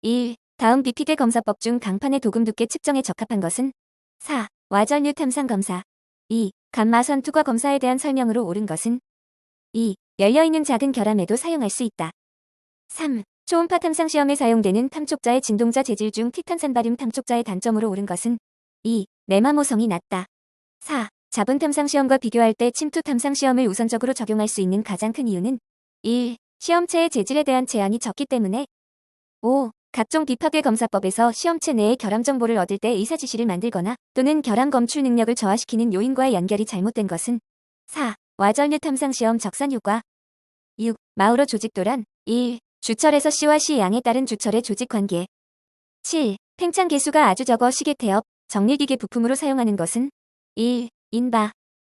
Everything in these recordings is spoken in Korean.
1. 다음 비피드 검사법 중 강판의 도금 두께 측정에 적합한 것은? 4. 와전류 탐상 검사. 2. 감마선 투과 검사에 대한 설명으로 옳은 것은? 2. 열려있는 작은 결함에도 사용할 수 있다. 3. 초음파 탐상 시험에 사용되는 탐촉자의 진동자 재질 중 티탄산바륨 탐촉자의 단점으로 옳은 것은? 2. 내마모성이 낮다. 4. 자분 탐상 시험과 비교할 때 침투 탐상 시험을 우선적으로 적용할 수 있는 가장 큰 이유는? 1. 시험체의 재질에 대한 제한이 적기 때문에. 5. 각종 비파괴 검사법에서 시험체 내의 결함 정보를 얻을 때 의사지시를 만들거나 또는 결함 검출 능력을 저하시키는 요인과의 연결이 잘못된 것은? 4. 와전류 탐상 시험 적산 효과. 6. 마우러 조직도란. 1. 주철에서 C와 C 양에 따른 주철의 조직 관계. 7. 팽창 개수가 아주 적어 시계 태엽, 정밀기계 부품으로 사용하는 것은? 1. 인바.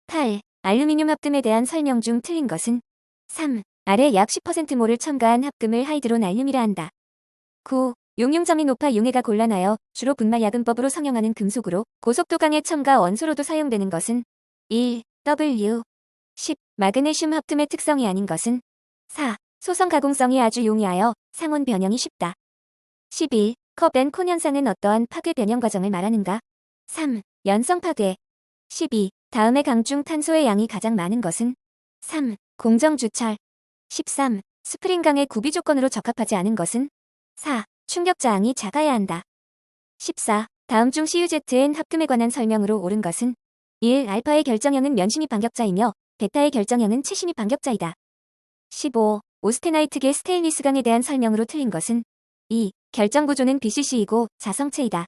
8. 알루미늄 합금에 대한 설명 중 틀린 것은? 3. 아래 약 10%몰을 첨가한 합금을 하이드론 알륨이라 한다. 9. 용융점이 높아 용해가 곤란하여 주로 분말 야금법으로 성형하는 금속으로 고속도 강의 첨가 원소로도 사용되는 것은? 1. W. 10. 마그네슘 합금의 특성이 아닌 것은? 4. 소성 가공성이 아주 용이하여 상온 변형이 쉽다. 11. 컵 앤 콘 현상은 어떠한 파괴 변형 과정을 말하는가? 3. 연성 파괴. 12. 다음의 강 중 탄소의 양이 가장 많은 것은? 3. 공정주철. 13. 스프링강의 구비 조건으로 적합하지 않은 것은? 4. 충격자항이 작아야 한다. 14. 다음 중 CuZN 합금에 관한 설명으로 옳은 것은? 1. 알파의 결정형은 면심이 반격자이며 베타의 결정형은 채심이 반격자이다. 15. 오스테나이트계 스테인리스강에 대한 설명으로 틀린 것은? 2. 결정구조는 BCC이고 자성체이다.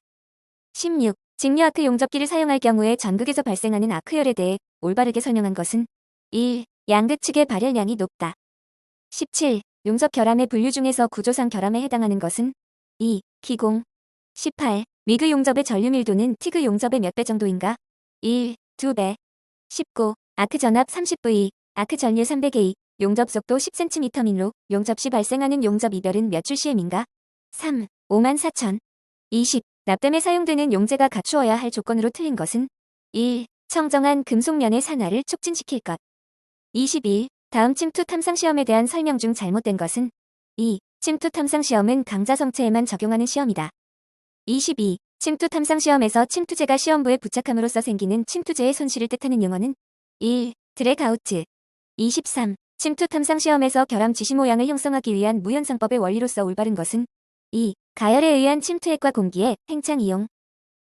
16. 직류아크 용접기를 사용할 경우에 전극에서 발생하는 아크열에 대해 올바르게 설명한 것은? 1. 양극 측의 발열량이 높다. 17. 용접 결함의 분류 중에서 구조상 결함에 해당하는 것은? 2. 기공. 18. 미그 용접의 전류 밀도는 티그 용접의 몇 배 정도인가? 1. 2배. 19. 아크 전압 30V, 아크 전류 300A, 용접 속도 10cm 민로, 용접 시 발생하는 용접 이별은 몇 줄 CM인가? 3. 54,000. 20. 납땜에 사용되는 용제가 갖추어야 할 조건으로 틀린 것은? 1. 청정한 금속면의 산화를 촉진시킬 것. 22. 다음 침투 탐상 시험에 대한 설명 중 잘못된 것은? 2. 침투 탐상 시험은 강자성체에만 적용하는 시험이다. 22. 침투 탐상 시험에서 침투제가 시험부에 부착함으로써 생기는 침투제의 손실을 뜻하는 용어는? 1. 드래그아우트. 23. 침투 탐상 시험에서 결함 지시 모양을 형성하기 위한 무현상법의 원리로서 올바른 것은? 2. 가열에 의한 침투액과 공기의 팽창 이용.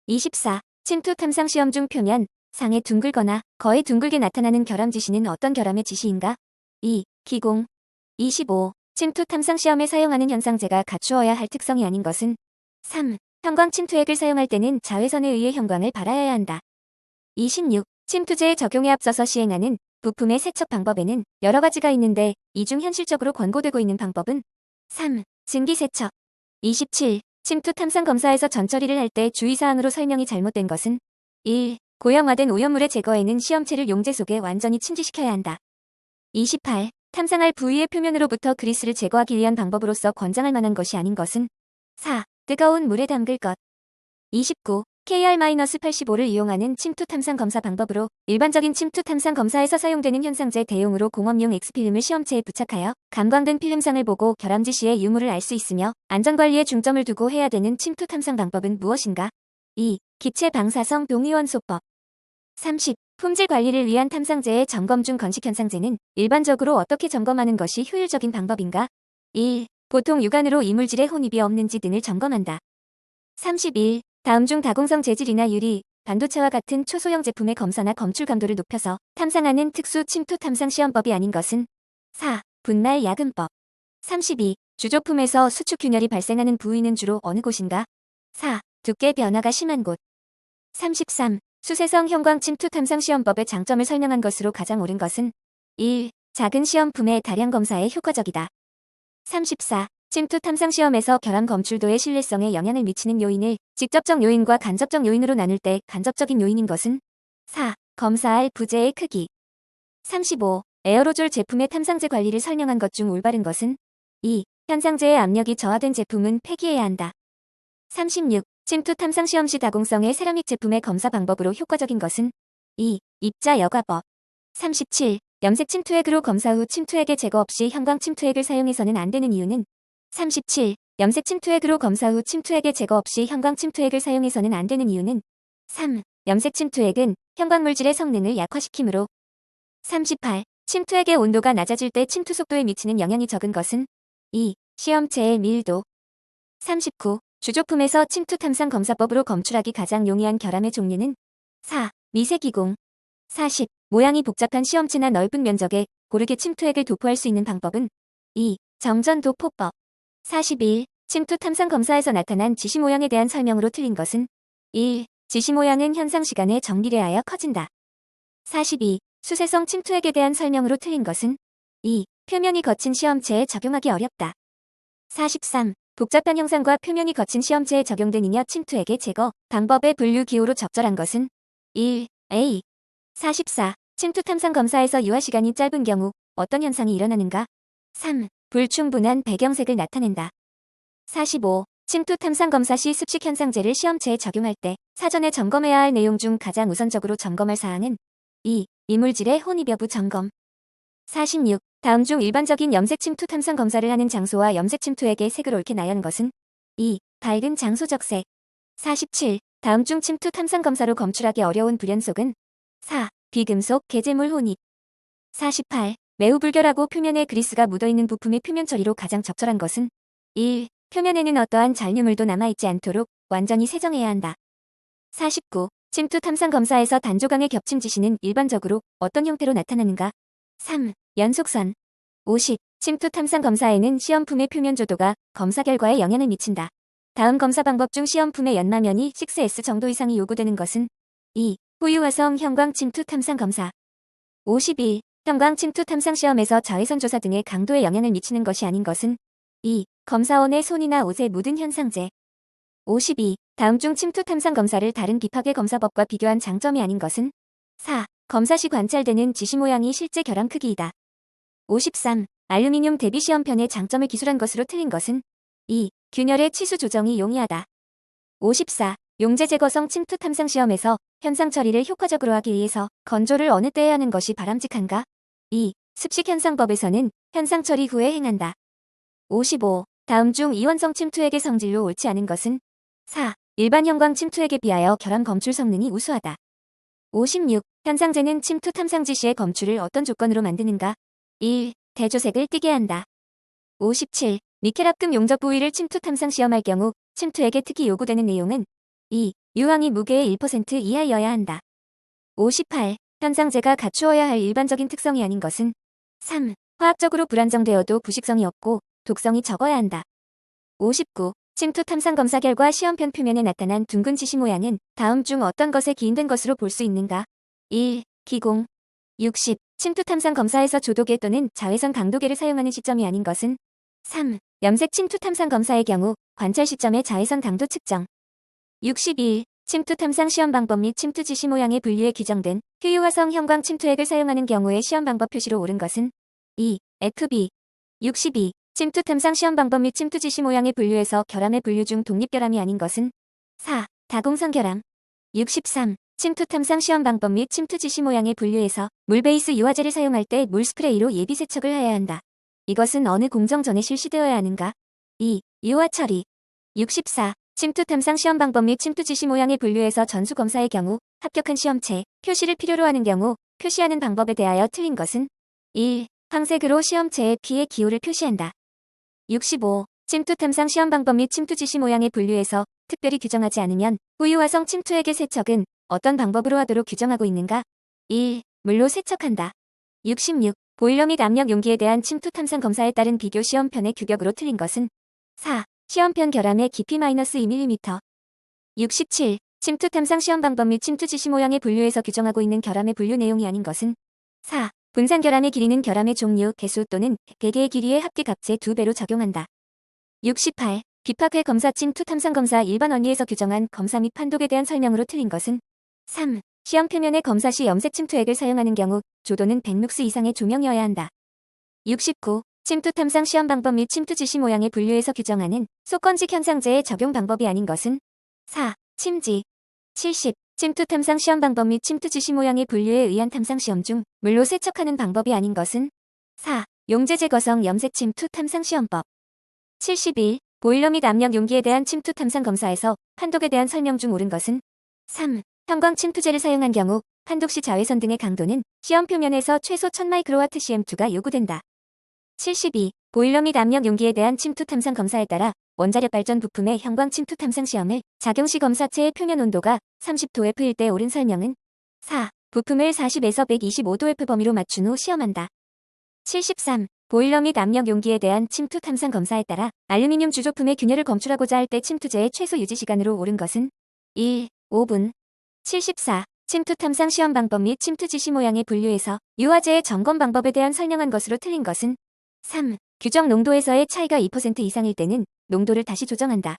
24. 침투 탐상 시험 중 표면, 상에 둥글거나 거의 둥글게 나타나는 결함 지시는 어떤 결함의 지시인가? 2. 기공. 25. 침투 탐상 시험에 사용하는 현상제가 갖추어야 할 특성이 아닌 것은? 3. 형광 침투액을 사용할 때는 자외선에 의해 형광을 발하여야 한다. 26. 침투제의 적용에 앞서서 시행하는 부품의 세척 방법에는 여러 가지가 있는데 이 중 현실적으로 권고되고 있는 방법은? 3. 증기세척. 27. 침투 탐상 검사에서 전처리를 할 때 주의사항으로 설명이 잘못된 것은? 1. 고형화된 오염물의 제거에는 시험체를 용제 속에 완전히 침지시켜야 한다. 28. 탐상할 부위의 표면으로부터 그리스를 제거하기 위한 방법으로서 권장할 만한 것이 아닌 것은? 4. 뜨거운 물에 담글 것. 29. KR-85를 이용하는 침투 탐상 검사 방법으로 일반적인 침투 탐상 검사에서 사용되는 현상제 대용으로 공업용 X필름을 시험체에 부착하여 감광된 필름상을 보고 결함 지시의 유무를 알 수 있으며 안전관리에 중점을 두고 해야 되는 침투 탐상 방법은 무엇인가? 2. 기체 방사성 동위원소법. 30. 품질 관리를 위한 탐상제의 점검 중 건식현상제는 일반적으로 어떻게 점검하는 것이 효율적인 방법인가? 1. 보통 육안으로 이물질의 혼입이 없는지 등을 점검한다. 31. 다음 중 가공성 재질이나 유리, 반도체와 같은 초소형 제품의 검사나 검출 감도를 높여서 탐상하는 특수 침투 탐상 시험법이 아닌 것은? 4. 분말 야금법. 32. 주조품에서 수축 균열이 발생하는 부위는 주로 어느 곳인가? 4. 두께 변화가 심한 곳. 33. 수세성 형광 침투 탐상 시험법의 장점을 설명한 것으로 가장 옳은 것은? 1. 작은 시험품의 다량 검사에 효과적이다. 34. 침투 탐상 시험에서 결함 검출도의 신뢰성에 영향을 미치는 요인을 직접적 요인과 간접적 요인으로 나눌 때 간접적인 요인인 것은? 4. 검사할 부재의 크기. 35. 에어로졸 제품의 탐상제 관리를 설명한 것 중 올바른 것은? 2. 현상제의 압력이 저하된 제품은 폐기해야 한다. 36. 침투 탐상 시험 시 다공성의 세라믹 제품의 검사 방법으로 효과적인 것은? 2. 입자 여과법. 37. 염색 침투액으로 검사 후 침투액의 제거 없이 형광 침투액을 사용해서는 안 되는 이유는? 37. 염색 침투액으로 검사 후 침투액의 제거 없이 형광 침투액을 사용해서는 안 되는 이유는 3. 염색 침투액은 형광 물질의 성능을 약화시키므로 38. 침투액의 온도가 낮아질 때 침투 속도에 미치는 영향이 적은 것은 2. 시험체의 밀도 39. 주조품에서 침투 탐상 검사법으로 검출하기 가장 용이한 결함의 종류는 4. 미세기공 40. 모양이 복잡한 시험체나 넓은 면적에 고르게 침투액을 도포할 수 있는 방법은 2. 정전 도포법 41. 침투 탐상 검사에서 나타난 지시 모양에 대한 설명으로 틀린 것은 1. 지시 모양은 현상 시간에 정비례하여 커진다. 42. 수세성 침투액에 대한 설명으로 틀린 것은 2. 표면이 거친 시험체에 적용하기 어렵다. 43. 복잡한 형상과 표면이 거친 시험체에 적용된 잉여 침투액의 제거 방법의 분류 기호로 적절한 것은 1. A. 44. 침투 탐상 검사에서 유화 시간이 짧은 경우 어떤 현상이 일어나는가? 3. 불충분한 배경색을 나타낸다. 45. 침투 탐상 검사 시 습식 현상제를 시험체에 적용할 때 사전에 점검해야 할 내용 중 가장 우선적으로 점검할 사항은 2. 이물질의 혼입 여부 점검 46. 다음 중 일반적인 염색 침투 탐상 검사를 하는 장소와 염색 침투액의 색을 옳게 나열한 것은 2. 밝은 장소적 색 47. 다음 중 침투 탐상 검사로 검출하기 어려운 불연속은 4. 비금속 개제물 혼입 48. 매우 불결하고 표면에 그리스가 묻어있는 부품의 표면 처리로 가장 적절한 것은 1. 표면에는 어떠한 잔류물도 남아있지 않도록 완전히 세정해야 한다. 49. 침투 탐상 검사에서 단조강의 겹침 지시는 일반적으로 어떤 형태로 나타나는가? 3. 연속선 50. 침투 탐상 검사에는 시험품의 표면 조도가 검사 결과에 영향을 미친다. 다음 검사 방법 중 시험품의 연마면이 6S 정도 이상이 요구되는 것은 2. 후유화성 형광 침투 탐상 검사 51. 형광 침투 탐상 시험에서 자외선 조사 등의 강도에 영향을 미치는 것이 아닌 것은 2. 검사원의 손이나 옷에 묻은 현상제 52. 다음 중 침투 탐상 검사를 다른 비파괴 검사법과 비교한 장점이 아닌 것은 4. 검사 시 관찰되는 지시 모양이 실제 결함 크기이다. 53. 알루미늄 대비 시험편의 장점을 기술한 것으로 틀린 것은 2. 균열의 치수 조정이 용이하다. 54. 용재 제거성 침투 탐상 시험에서 현상 처리를 효과적으로 하기 위해서 건조를 어느 때에 하는 것이 바람직한가? 2. 습식 현상법에서는 현상 처리 후에 행한다. 55. 다음 중 이원성 침투액의 성질로 옳지 않은 것은 4. 일반 형광 침투액에 비하여 결함 검출 성능이 우수하다. 56. 현상제는 침투 탐상 지시의 검출을 어떤 조건으로 만드는가? 1. 대조색을 띠게 한다. 57. 니켈합금 용접 부위를 침투 탐상 시험할 경우 침투액에 특히 요구되는 내용은 2. 유황이 무게의 1% 이하여야 한다. 58. 현상제가 갖추어야 할 일반적인 특성이 아닌 것은 3. 화학적으로 불안정되어도 부식성이 없고 독성이 적어야 한다. 59. 침투 탐상 검사 결과 시험편 표면에 나타난 둥근 지시 모양은 다음 중 어떤 것에 기인된 것으로 볼 수 있는가? 1. 기공 60. 침투 탐상 검사에서 조도계 또는 자외선 강도계를 사용하는 시점이 아닌 것은 3. 염색 침투 탐상 검사의 경우 관찰 시점의 자외선 강도 측정 61. 침투 탐상 시험 방법 및 침투 지시 모양의 분류에 규정된 휴유화성 형광 침투액을 사용하는 경우의 시험 방법 표시로 옳은 것은 2. FB 62. 침투 탐상 시험 방법 및 침투 지시 모양의 분류에서 결함의 분류 중 독립결함이 아닌 것은 4. 다공선 결함 63. 침투 탐상 시험 방법 및 침투 지시 모양의 분류에서 물 베이스 유화제를 사용할 때 물 스프레이로 예비 세척을 해야 한다. 이것은 어느 공정 전에 실시되어야 하는가? 2. 유화 처리 64. 침투 탐상 시험 방법 및 침투 지시 모양의 분류에서 전수 검사의 경우 합격한 시험체, 표시를 필요로 하는 경우 표시하는 방법에 대하여 틀린 것은 1. 황색으로 시험체의 피의 기호를 표시한다. 65. 침투 탐상 시험 방법 및 침투 지시 모양의 분류에서 특별히 규정하지 않으면 후유화성 침투액의 세척은 어떤 방법으로 하도록 규정하고 있는가? 1. 물로 세척한다. 66. 보일러 및 압력 용기에 대한 침투 탐상 검사에 따른 비교 시험편의 규격으로 틀린 것은 4. 시험편 결함의 깊이 -2mm 67. 침투 탐상 시험 방법 및 침투 지시 모양의 분류에서 규정하고 있는 결함의 분류 내용이 아닌 것은 4. 분산 결함의 길이는 결함의 종류, 개수 또는 개개의 길이의 합계 값의 2배로 적용한다. 68. 비파괴 검사 침투 탐상 검사 일반 원리에서 규정한 검사 및 판독에 대한 설명으로 틀린 것은 3. 시험 표면의 검사 시 염색 침투액을 사용하는 경우 조도는 100룩스 이상의 조명이어야 한다. 69. 침투 탐상 시험 방법 및 침투 지시 모양의 분류에서 규정하는 속건직 현상제의 적용 방법이 아닌 것은 4. 침지 70. 침투 탐상 시험 방법 및 침투 지시 모양의 분류에 의한 탐상 시험 중 물로 세척하는 방법이 아닌 것은 4. 용재 제거성 염색 침투 탐상 시험법 71. 보일러 및 압력 용기에 대한 침투 탐상 검사에서 판독에 대한 설명 중 옳은 것은 3. 형광 침투제를 사용한 경우 판독 시 자외선 등의 강도는 시험 표면에서 최소 1000마이크로와트 CM2가 요구된다. 72. 보일러 및 압력 용기에 대한 침투 탐상 검사에 따라 원자력 발전 부품의 형광 침투 탐상 시험을 작용 시 검사체의 표면 온도가 30도 F일 때 옳은 설명은 4. 부품을 40에서 125도 F 범위로 맞춘 후 시험한다. 73. 보일러 및 압력 용기에 대한 침투 탐상 검사에 따라 알루미늄 주조품의 균열을 검출하고자 할 때 침투제의 최소 유지 시간으로 옳은 것은 1. 5분. 74. 침투 탐상 시험 방법 및 침투 지시 모양의 분류에서 유화제의 점검 방법에 대한 설명한 것으로 틀린 것은 3. 규정 농도에서의 차이가 2% 이상일 때는 농도를 다시 조정한다.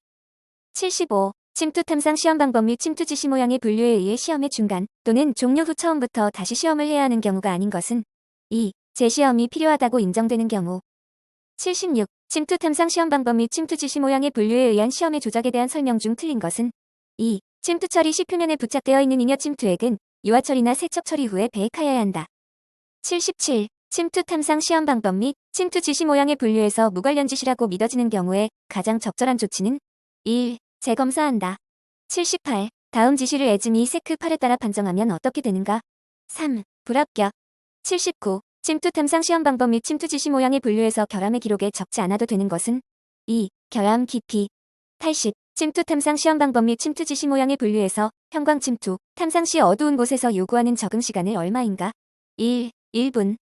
75. 침투 탐상 시험 방법 및 침투 지시 모양의 분류에 의해 시험의 중간 또는 종료 후 처음부터 다시 시험을 해야 하는 경우가 아닌 것은 2. 재시험이 필요하다고 인정되는 경우. 76. 침투 탐상 시험 방법 및 침투 지시 모양의 분류에 의한 시험의 조작에 대한 설명 중 틀린 것은 2. 침투 처리 시 표면에 부착되어 있는 잉여 침투액은 유화 처리나 세척 처리 후에 배액하여야 한다. 77. 침투 탐상 시험 방법 및 침투 지시 모양의 분류에서 무관련 지시라고 믿어지는 경우에 가장 적절한 조치는 1. 재검사한다. 78. 다음 지시를 에즈미 세크 8에 따라 판정하면 어떻게 되는가? 3. 불합격. 79. 침투 탐상 시험 방법 및 침투 지시 모양의 분류에서 결함의 기록에 적지 않아도 되는 것은 2. 결함 깊이. 80. 침투 탐상 시험 방법 및 침투 지시 모양의 분류에서 형광 침투 탐상 시 어두운 곳에서 요구하는 적응 시간을 얼마인가? 1. 1분.